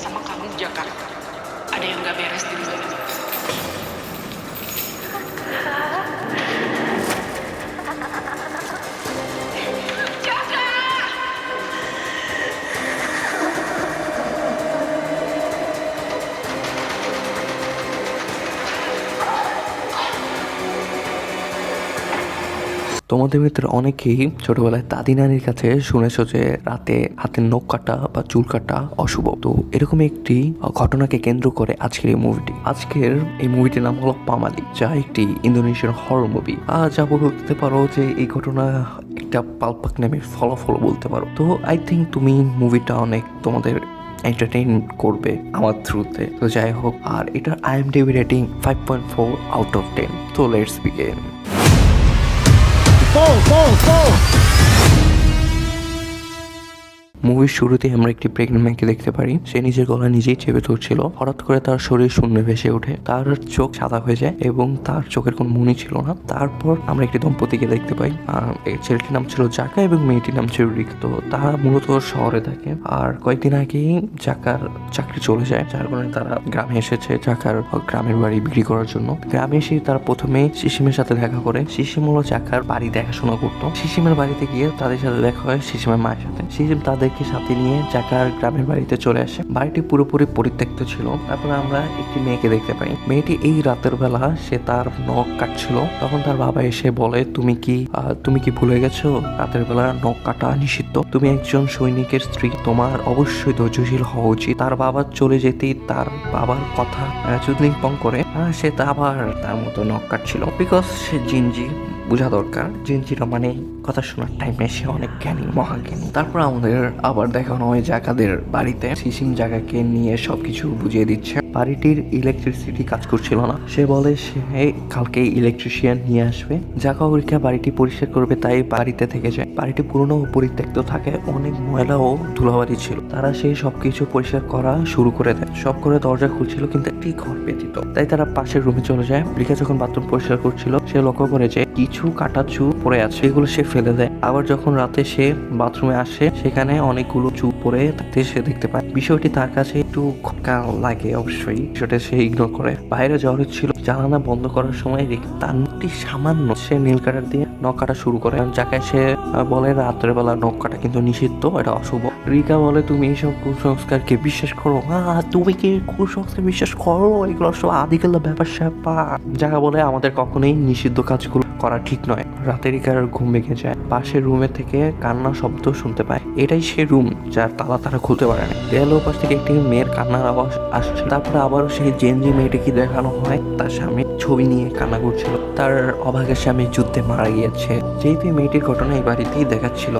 sama kamu, Jaka. Ada yang gak beres di rumah ini. তোমাদের ভিতরে অনেকেই ছোটবেলায় দাদি নানির কাছে শুনেছো যে রাতে হাতের নখ কাটা বা চুল কাটা অশুভ। তো এরকম একটি ঘটনাকে কেন্দ্র করে আজকের এই মুভিটি। আজকের এই মুভিটির নাম হলো পামালি, যা একটি ইন্দোনেশিয়ান হরর মুভি। যা বলতে পারো যে এই ঘটনা একটা পালপাক নামের ফলাফল বলতে পারো। তো আই থিঙ্ক তুমি মুভিটা অনেক তোমাদের এন্টারটেইন করবে আমার থ্রুতে। তো যাই হোক, আর এটার IMDb রেটিং 5.4 আউট অফ 10। তো লেটস বিগিন। মুভির শুরুতে আমরা একটি প্রেগনেন্ট মেয়েকে দেখতে পারি। সে নিজের গলা নিজেই চেপে ধরছিল। হঠাৎ করে তার শরীর শূন্য ভেসে ওঠে, তার চোখ সাদা হয়ে যায় এবং তার চোখের কোনো মনি ছিল না। তারপর আমরা একটি দম্পতিকে দেখতে পাই। ছেলেটির নাম ছিল জাকা এবং মেয়েটির নাম ছিল রিক। তো তারা মূলত শহরে থাকে, আর কয়েকদিন আগেই জাকার চাকরি চলে যায়, যার কারণে তারা গ্রামে এসেছে জাকার গ্রামের বাড়ি বিক্রি করার জন্য। গ্রামে এসে তারা প্রথমে সিসিমের সাথে দেখা করে। সিসিম হলো জাকার বাড়ি দেখাশোনা করতো। সিসিমের বাড়িতে গিয়ে তাদের সাথে দেখা হয় সিসিমের মায়ের সাথে। সিসিম তাদেরকে সাথে নিয়ে জাকার গ্রামের বাড়িতে চলে আসে। বাড়িটি পুরোপুরি পরিত্যক্ত ছিল। তারপরে আমরা একটি মেয়েকে দেখতে পাই। মেয়েটি এই রাতের বেলা সে তার নখ কাটছিল। তখন তার বাবা এসে বলে, তুমি কি ভুলে গেছো রাতের বেলা নখ কাটা নিষিদ্ধ? তুমি একজন সৈনিকের স্ত্রী, তোমার অবশ্যই ধৈর্যশীল হওয়া উচিত। তার বাবা চলে যেতেই তার বাবার কথা চুদলিং পং করে সে আবার তার মতো নখ কাটছিল। বিকজ সে জিনজি, বোঝা দরকার জিনজিরা মানে কথা শোনার টাইমে সে অনেক জ্ঞানী, মহাজ্ঞানী। তারপর আমাদের আবার দেখানো হয় জাকাদের বাড়িতে। সিসিম জাকাকে নিয়ে সবকিছু বুঝিয়ে দিচ্ছে। বাড়িটির ইলেকট্রিসিটি কাজ করছিল না। সে বলে সে কালকে ইলেকট্রিশিয়ান নিয়ে আসবে। জাকা ওরিকা বাড়িটি পরিষ্কার করবে, তাই বাড়িতে থেকে যায়। বাড়িটি পুরনো ও পরিত্যক্ত থাকে, অনেক ময়লা ও ধুলাবাড়ি ছিল। তারা সেই সবকিছু পরিষ্কার করা শুরু করে দেয়। সব করে দরজা খুলছিল, কিন্তু একটি ঘর ব্যতীত। তাই তারা পাশের রুমে চলে যায়। রিকা যখন বাথরুম পরিষ্কার করছিল, সে লক্ষ্য করে যে কিছু কাটা চুল পড়ে আছে, এগুলো সে ফেলে দেয়। আবার যখন রাতে সে বাথরুমে আসে, সেখানে অনেকগুলো চুল পড়ে থাকতে সে দেখতে পায়। বিষয়টি তার কাছে একটু খটকা লাগে, অবশ্যই সেটা সে ইগনোর করে। বাইরে জ্বর ছিল, জানালা বন্ধ করার সময় তার নখটি সামান্য সে নীল কাটার দিয়ে নখ কাটা শুরু করে। যাকে সে বলে রাতের বেলা নখ কাটা কিন্তু নিষিদ্ধ, এটা অশুভ। রিকা বলে, তুমি এইসব কুসংস্কারকে বিশ্বাস করো? তুমি কি কুসংস্কার বিশ্বাস করো? এগুলো সব আদিকাল ব্যাপার স্যাপার। জায়গা বলে, আমাদের কখনোই নিষিদ্ধ কাজগুলো করা ঠিক নয়। রাতে রিকার ঘুম ভেঙে যায়। পাশের রুমে থেকে কান্না শব্দ শুনতে পায়। এটাই সে রুম যার তালা তারা খুলতে পারে না। দেয়ালের পাশ থেকে একটি মেয়ের কান্নার আওয়াজ আসছে। তারপরে আবারও সেই জেনজি মেয়েটিকে দেখানো হয়, তার স্বামী ছবি নিয়ে কান্না করছিল। তার অভাগের স্বামী যুদ্ধে মারা গিয়েছে। যেহেতু মেয়েটির ঘটনা এই বাড়িতেই দেখাচ্ছিল,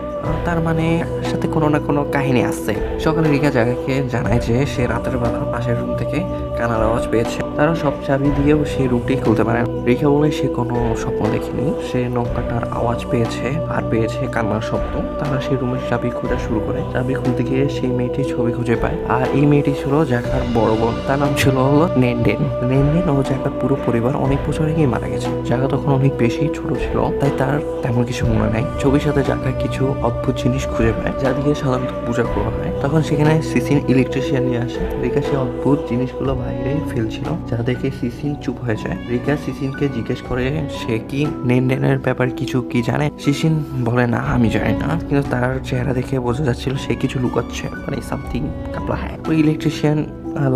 তার মানে সাথে কোনো না কোনো কাহিনী আসছে। সকালে রিকা জায়গাকে জানায় যে সে রাতের বেলা পাশের রুম থেকে কান্নার আওয়াজ পেয়েছে। তারা সব চাবি দিয়েও সেই রুমটি খুলতে পারে না। রিকা বলে সে কোনো স্বপ্ন দেখেনি, সে নখ কাটার আওয়াজ পেয়েছে আর পেয়েছে কান্নার শব্দ। তারা সেই রুমের চাবি খোঁজা শুরু করে। চাবি খুলতে গিয়ে সেই মেয়েটির ছবি খুঁজে পায়। আর এই মেয়েটি ছিল জাকার বড় বোন। তার নাম ছিল হলো নেনডেন। নেনডেন ও জাকার পুরো পরিবার অনেক বছর আগেই মারা গেছে। জাকা তখন অনেক বেশি ছোট ছিল, তাই তার তেমন কিছু মনে নাই। ছবির সাথে জাকা কিছু অদ্ভুত জিনিস খুঁজে পায়, যা দিয়ে সাধারণত পূজা করা হয়। তখন সেখানে সিসিন ইলেকট্রিশিয়ান নিয়ে আসে। রিকা সেই অদ্ভুত জিনিসগুলো বাইরে ফেলছিল, যা দেখে সিসিন চুপ হয়ে যায়। রিকা সিসিনকে জিজ্ঞেস করে সে কি নেনডেনের ব্যাপারে কিছু কি জানে। সিসিন বলে, না আমি জানি না, কিন্তু তার চেহারা দেখে বোঝা যাচ্ছিল সে কিছু লুকাচ্ছে, মানে সামথিং কাপলা। হ্যাঁ, ওই ইলেকট্রিশিয়ান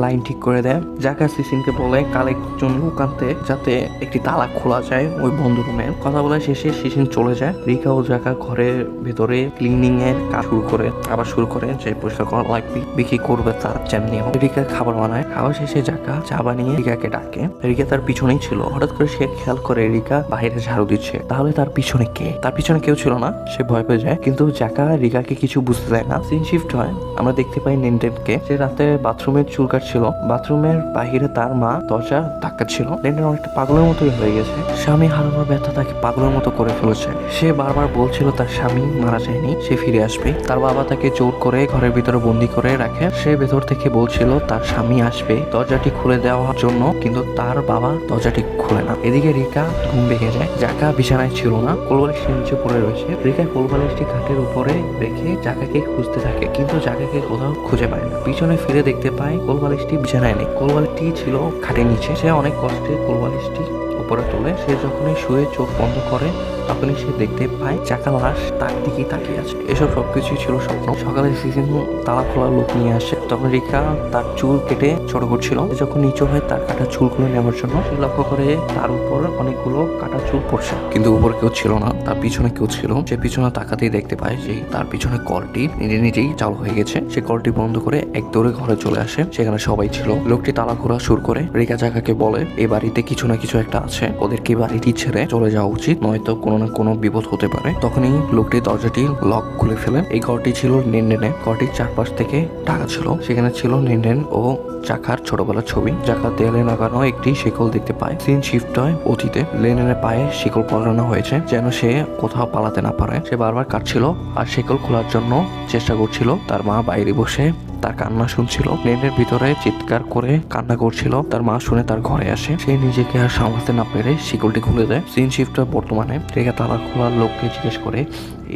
লাইন ঠিক করে দেয়। জাকা সিসিনকে বলে কাল একজন লোক আনতে, যাতে একটি তালা খোলা যায় ওই বন্ধ রুমে। কথা বলা শেষে সিসিন চলে যায়। রিকা ও জাকা ঘরের ভেতরে ক্লিনিং এর কাজ শুরু করে যে পরিষ্কার করা লাগবে, বিক্রি করবে তার যেমনি হোক। রিকা খাবার বানায়। খাওয়া শেষে জাকা চা বানিয়ে রিকাকে ডাকে। রিকা তার পিছনেই ছিল। হঠাৎ করে সে খেয়াল করে রিকা বাইরে ঝাড়ু দিচ্ছে। তাহলে তার পিছনে কে? তার পিছনে কেউ ছিল না। সে ভয় পেয়ে যায়, কিন্তু জাকা রিকাকে কিছু বুঝতে দেয় না। সিন শিফট হয়। আমরা দেখতে পাই নেনডেনকে। সে রাতে বাথরুমের চুল চুল কাটছিল। বাথরুমের বাহিরে তার মা দরজা ধাক্কাচ্ছিল। লেন্ডেন অনেকটা পাগলের মতোই হয়ে গেছে। স্বামী হারানোর ব্যথা তাকে পাগলের মতো করে ফেলেছে। সে বারবার বলছিল তার স্বামী মারা যায়নি, সে ফিরে আসবে। তার বাবা তাকে জোর করে ঘরের ভিতরে বন্দি করে রাখে। সে ভেতর থেকে বলছিল তার স্বামী আসবে দরজাটি খুলে দেওয়ার জন্য, কিন্তু তার বাবা দরজাটি খুলে না। এদিকে রিকা ঘুম ভেঙে যায়। জাকা বিছানায় ছিল না, কোলবালিশটি নিচে পড়ে রয়েছে। রিকা কোলবালিশটি খাটের উপরে রেখে জাকাকে খুঁজতে থাকে, কিন্তু জাকাকে কোথাও খুঁজে পায় না। পিছনে ফিরে দেখতে পায় কোলবালিশটি বিছানায় নেই, কোলবালিশটি ছিল খাটের নিচে। সে অনেক কষ্টে কোলবালিশটি উপরে তোলে। সে যখনই শুয়ে চোখ বন্ধ করে তখনই সে দেখতে পায় জাকা লাশ তার দিকেই তাকিয়ে আছে। এসব সবকিছুই ছিল স্বপ্ন। সকালে সিজন তালা খোলা লোক নিয়ে আসে। তখন রিকা তার চুল কেটে ছোট করছিল। যখন নিচু হয় তার কাটা চুলগুলো নেওয়ার জন্য, সে লক্ষ্য করে তার উপর অনেকগুলো কাটা চুল পড়ছে, কিন্তু উপর কেউ ছিল না, তার পিছনে কেউ ছিল। সে পিছনে তাকাতেই দেখতে পায় যে তার পিছনে কলটি নিজেই চালু হয়ে গেছে। সে কলটি বন্ধ করে এক দৌড়ে ঘরে চলে আসে। সেখানে সবাই ছিল। লোকটি তালা খোলা শুরু করে। রিকা জাকাকে বলে এই বাড়িতে কিছু না কিছু একটা আছে, ওদেরকে বাড়িটি ছেড়ে চলে যাওয়া উচিত, নয়তো কোনো না কোনো বিপদ হতে পারে। তখনই লোকটি দরজাটি লক খুলে ফেলে। এই ঘরটি ছিল লেনদেনে। ঘরটির চারপাশ থেকে ঢাকা ছিল। সেখানে ছিল লেনদেন ও জাকার ছোটবেলার ছবি। জাকার দেয়ালে লাগানো একটি শিকল দেখতে পায়। সিন শিফট হয় অতীতে। লেনদেনের পায়ে শিকল পরানো হয়েছে যেন সে কোথাও পালাতে না পারে। সে বারবার কাটছিল আর শিকল খোলার জন্য চেষ্টা করছিল। তার মা বাইরে বসে তার কান্না শুনছিল। লেনের ভিতরে চিৎকার করে কান্না করছিল। তার মা শুনে তার ঘরে আসে। সে নিজেকে আর সামলাতে না পেরে শিকলটি খুলে দেয়। সিন শিফট বর্তমানে রেখা তালা খোলার লোককে জিজ্ঞেস করে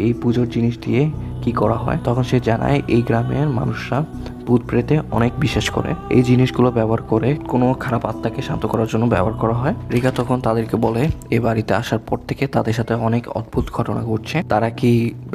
এই পুজোর জিনিস দিয়ে কি করা হয়। তখন সে জানায় এই গ্রামের মানুষরা ভূত প্রেতে অনেক বিশ্বাস করে। এই জিনিসগুলো ব্যবহার করে কোনো খারাপ আত্মাকে শান্ত করার জন্য ব্যবহার করা হয়। রিকা তখন তাদেরকে বলে এ বাড়িতে আসার পর থেকে তাদের সাথে অনেক অদ্ভুত ঘটনা ঘটছে। তারা কি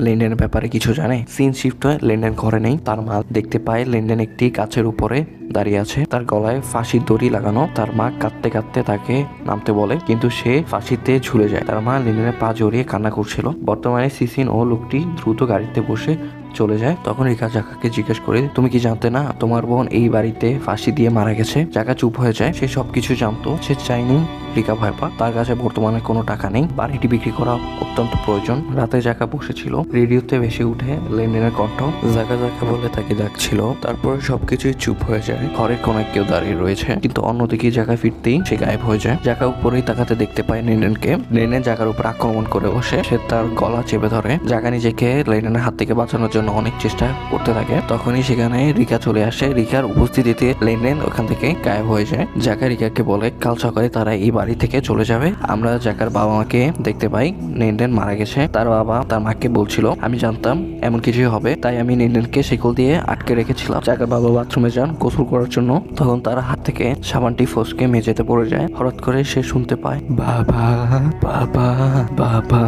লেন্ডেনের ব্যাপারে কিছু জানে? সিন শিফট হয় লেন্ডেন ঘরে নেই। তার মা দেখতে পায় লেন্ডেন একটি গাছের উপরে দাঁড়িয়ে আছে। তার গলায় ফাঁসির দড়ি লাগানো। তার মা কাঁদতে কাঁদতে তাকে নামতে বলে, কিন্তু সে ফাঁসিতে ঝুলে যায়। তার মা লেন্ডেনের পা জড়িয়ে কান্না করছিল। বর্তমানে সিসিন ও লোকটি দ্রুত গাড়িতে বসে চলে যায়। তখন রিকা জাকাকে জিজ্ঞেস করে তুমি কি জানতে না তোমার বোন এই বাড়িতে ফাঁসি দিয়ে মারা গেছে? জাকা চুপ হয়ে যায়। সে সবকিছু জানতো। সে চায়নি রিকা ভয় পা। তার কাছে বর্তমানে কোনো টাকা নেই। বাড়িটি বিক্রি করা অত্যন্ত প্রয়োজন। রাতে জাকা বসেছিল। রেডিওতে ভেসে উঠে লেনদেনের কণ্ঠ। জাকা জাকা বলে তাকে ডাকছিল। তারপরে সবকিছুই চুপ হয়ে যায়। ঘরের কোনায় কেউ দাঁড়িয়ে রয়েছে, কিন্তু অন্যদিকে জাকা ফিরতেই সে গায়েব হয়ে যায়। জাকা উপরেই তাকাতে দেখতে পায় লেনদেনকে। লেনদেন জাকার উপর আক্রমণ করে বসে। সে তার গলা চেপে ধরে। জাকা নিজেকে লেনদেনের হাত থেকে বাঁচানোর জন্য অনেক চেষ্টা করতে থাকে। তখনই সেখানে রিকা চলে আসে। রিকার উপস্থিতিতে লেনদেন ওখান থেকে গায়েব হয়ে যায়। জাকা রিকাকে বলে কাল সকালে তারা এই বাড়ি থেকে চলে যাবে। আমরা জাকার বাবা মাকে দেখতে পাই। লেনদেন মারা গেছে। তার বাবা তার মাকে বলছিল আমি জানতাম এমন কিছুই হবে, তাই আমি লেনদেনকে শিকল দিয়ে আটকে রেখেছিলাম। জাকার বাবা বাথরুমে যান গোসল করার জন্য। তখন তার হাত থেকে সাবানটি ফসকে মেঝেতে পড়ে যায়। হঠাৎ করে সে শুনতে পায় বাবা বাবা বাবা।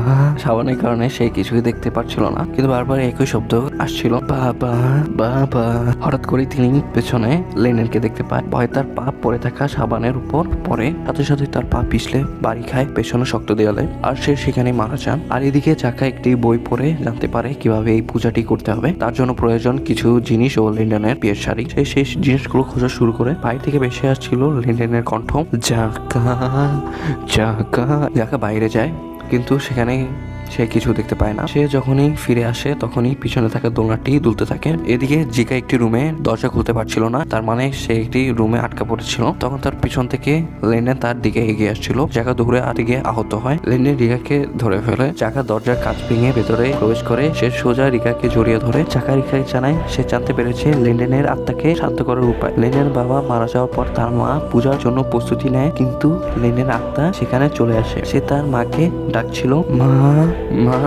সাবানের কারণে সে কিছুই দেখতে পাচ্ছিল না, কিন্তু বারবার একই শব্দ আসছিল বাবা বাবা। হঠাৎ করে তিনি পেছনে লেনদেনকে দেখতে পায়। ভয় তার পা পড়ে থাকা সাবানের উপর পড়ে। সাথে সাথে তার পা পিছলে বাড়ি খায় পেছনে শক্ত দেয়ালে, আর সে সেখানে মারা যান। আর এদিকে চাকা একটি বই পড়ে জানতে পারে কিভাবে এই পূজাটি করতে হবে। তার জন্য প্রয়োজন কিছু জিনিস ও লেনদেনের বিয়ের শাড়ি। সে সেই জিনিসগুলো খোঁজা শুরু করে। বাইরে থেকে ভেসে আসছিল লেনদেনের কণ্ঠ জাকা জাকা। জাকা বাইরে যায়, কিন্তু সেখানে সে কিছু দেখতে পায় না। সে যখনই ফিরে আসে তখনই পিছনে থাকা দোলনাটি দুলতে থাকে। এদিকে জিকা একটি রুমে দরজা খুলতে পারছিল না, তার মানে সে একটি রুমে আটকা পড়েছিল। তখন তার পিছন থেকে লেনদেন তার দিকে এগিয়ে আসছিল। জাকা দৌড়ে গিয়ে আহত হয়। লেনদেন রিকাকে ধরে ফেলে। জাকা দরজার কাঁচ ভেঙে ভেতরে প্রবেশ করে। সে সোজা রিকাকে জড়িয়ে ধরে। জাকা রিকাকে জানায় সে জানতে পেরেছে লেনদেনের আত্মাকে শান্ত করার উপায়। লেনদেনের বাবা মারা যাওয়ার পর তার মা পূজার জন্য প্রস্তুতি নেয়, কিন্তু লেনদেনের আত্মা সেখানে চলে আসে। সে তার মাকে ডাকছিল মা মা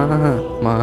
মা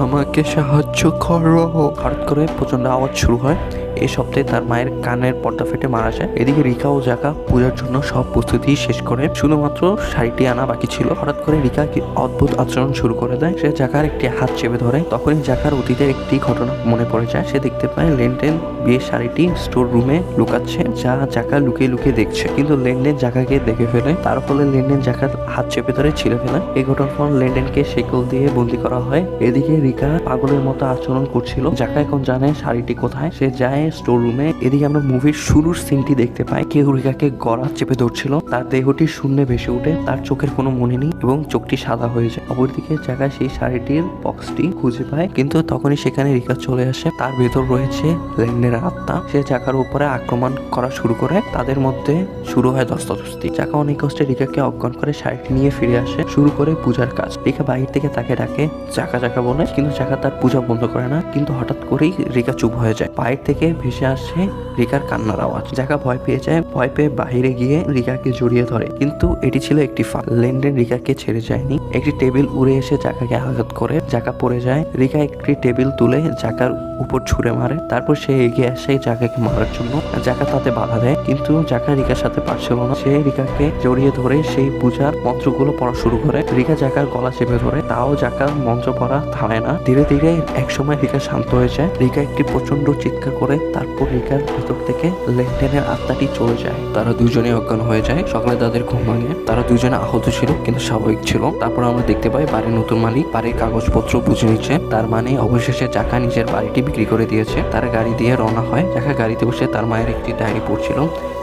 আমাকে সাহায্য করো। হঠাৎ করে প্রচন্ড আওয়াজ শুরু হয়। এই সপ্তাহে তার মায়ের কানের পর্দা ফেটে মারা যায়। এদিকে রিকা ও জাকা পূজার জন্য সব প্রস্তুতি শেষ করে। শুধুমাত্র শাড়িটি আনা বাকি ছিল। হঠাৎ করে রিকা অদ্ভুত আচরণ শুরু করে দেয়। সে জাকার একটি হাত চেপে ধরে। তখনই জাকার অতীতের একটি ঘটনা মনে পড়ে যায়। সে দেখতে পায় লেনদেন বিয়ের শাড়িটি স্টোর রুমে লুকাচ্ছে, যা জাকা লুকিয়ে লুকিয়ে দেখছে। কিন্তু লেনদেন জাকাকে দেখে ফেলে। তার ফলে লেনদেন জাকার হাত চেপে ধরে ছিঁড়ে ফেলে। এই ঘটনার পর লেনদেনকে শিকল দিয়ে বন্দি করা হয়। এদিকে রিকা পাগলের মতো আচরণ করছিল। জাকা এখন জানে শাড়িটি কোথায়। সে যায় স্টোর রুমে। এদিকে আমরা মুভির শুরুর সিনটি দেখতে পাই, কেউ রিকাকে গলা চেপে ধরছিল, তার দেহটি শূন্যে ভেসে উঠে, তার চোখের কোনো মনে নেই এবং চোখটি সাদা হয়ে যায়। অপরদিকে জায়গা সেই শাড়িটির বক্সটি খুঁজে পায়, কিন্তু তখনই সেখানে রিকা চলে আসে। তার ভেতর রয়েছে লেন্ডের আত্মা। সে জাকার উপরে আক্রমণ করা শুরু করে, তাদের মধ্যে শুরু হয় ধস্তাধস্তি। জাকা অনেক কষ্টে রিকাকে অজ্ঞান করে শাড়িটি নিয়ে ফিরে আসে, শুরু করে পূজার কাজ। রিকা বাইরে থেকে তাকে ডাকে জাকা জাকা বলে, কিন্তু জাকা তার পূজা বন্ধ করে না। কিন্তু হঠাৎ করেই রিকা চুপ হয়ে যায়। বাইরে থেকে ভেসে আসে রিকার কান্নার আওয়াজ। জাকা ভয় পেয়ে যায়, ভয় পেয়ে বাহিরে গিয়ে রিকাকে জড়িয়ে ধরে, কিন্তু এটি ছিল একটি ফাঁদ। লেন্ডেন রিকাকে ছেড়ে যায়নি। একটি টেবিল উড়ে এসে জাকাকে আঘাত করে, জাকা পড়ে যায়। রিকা একটি টেবিল তুলে জাকার উপর ছুঁড়ে মারে, তারপর সে এগিয়ে আসে জাকাকে মারার জন্য। জাকা তাতে বাধা দেয়, কিন্তু জাকা রিকার সাথে পারছিল না। সে রিকাকে জড়িয়ে ধরে সেই পূজার মন্ত্রগুলো পড়া শুরু করে। রিকা জাকার গলা চেপে ধরে, তাও জাকার মন্ত্র পড়া থামে না। ধীরে ধীরে একসময় রিকা শান্ত হয়ে যায়। রিকা একটি প্রচন্ড চিৎকার করে, তারপর রিকার ভেতর থেকে লেন্ডেনের আত্মাটি চলে যায়। তারা দুজনে অজ্ঞান হয়ে যায়। সকালে তাদের ঘুম ভাঙে। তারা দুজনে আহত ছিল কিন্তু স্বাভাবিক ছিল। তারপর আমরা দেখতে পাই বাড়ির নতুন মালিক বাড়ির কাগজপত্র বুঝে নিচ্ছে। তার মানে অবশেষে জাকা নিজের বাড়িটি বিক্রি করে দিয়েছে। তারা গাড়ি দিয়ে রওনা হয়। জাকা গাড়িতে বসে তার মায়ের একটি ডায়েরি পড়ছিল।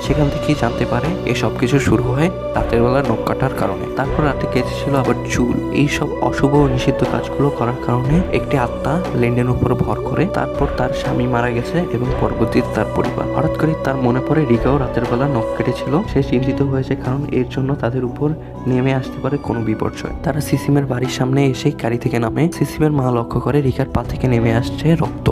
সেখান থেকেই জানতে পারে এই সব কিছু শুরু হয় রাতের বেলা নখ কাটার কারণে। তারপর রাতে কেটেছিল আবার চুল। এইসব অশুভ ও নিষিদ্ধ কাজগুলো করার কারণে একটি আত্মা লেন্ডের উপর ভর করে। তারপর তার স্বামী মারা গেছে এবং পরবর্তীতে তার পরিবার। হঠাৎ করে তার মনে পড়ে রিকাও রাতের বেলা নখ কেটেছিল। সে চিন্তিত হয়েছে, কারণ এর জন্য তাদের উপর নেমে আসতে পারে কোনো বিপর্যয়। তারা সিসিমের বাড়ির সামনে এসেই গাড়ি থেকে নামে। সিসিমের মা লক্ষ্য করে রিকার পা থেকে নেমে আসছে রক্ত,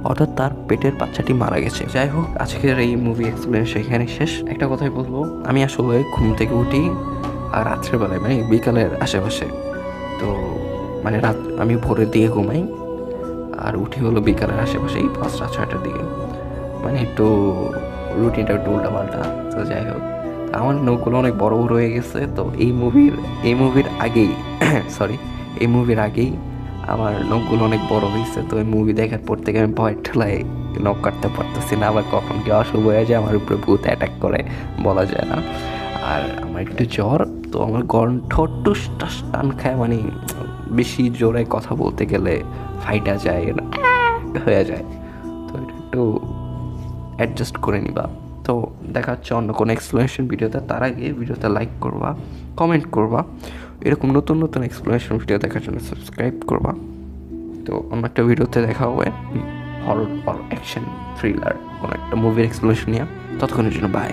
অর্থাৎ তার পেটের বাচ্চাটি মারা গেছে। যাই হোক, আজকের এই মুভি এক্সপ্লেনেশন এখানে শেষ। একটা কথাই বলবো, আমি আসলে ঘুম থেকে উঠি আর রাত্রের বেলায় মানে বিকালের আশেপাশে, তো মানে রাত আমি ভোরের দিকে ঘুমাই আর উঠি হলো বিকালের আশেপাশে, এই 5টা-6টার দিকে। মানে একটু রুটিনটা একটু উল্টাপাল্টা। তো যাই হোক, আমার নখগুলো অনেক বড় বড় হয়ে গেছে। তো এই মুভির আগেই এই মুভির আগেই আমার নখগুলো অনেক বড় হয়েছে। তো এই মুভি দেখার পর থেকে আমি ভয় ঠেলায় নখ কাটতে পারতেছি না। আবার কখন কি অশুভ হয়ে যায়, আমার উপরে ভূত অ্যাটাক করে বলা যায় না। আর আমার একটু জ্বর, তো আমার কণ্ঠ টুস টাস টান খায়, মানে বেশি জোরে কথা বলতে গেলে ফাইটা যায়, হয়ে যায়। তো এটা একটু অ্যাডজাস্ট করে নিবা। তো দেখা হচ্ছে অন্য কোনো এক্সপ্লেনেশন ভিডিওতে। তার আগে ভিডিওতে লাইক করবা, কমেন্ট করবা, এরকম নতুন নতুন এক্সপ্লেনেশন ভিডিও দেখার জন্য সাবস্ক্রাইব করবা। তো অন্য একটা ভিডিওতে দেখা হবে হরর অর অ্যাকশন থ্রিলার কোনো একটা মুভির এক্সপ্লেনেশন নিয়ে। ততক্ষণের জন্য বাই।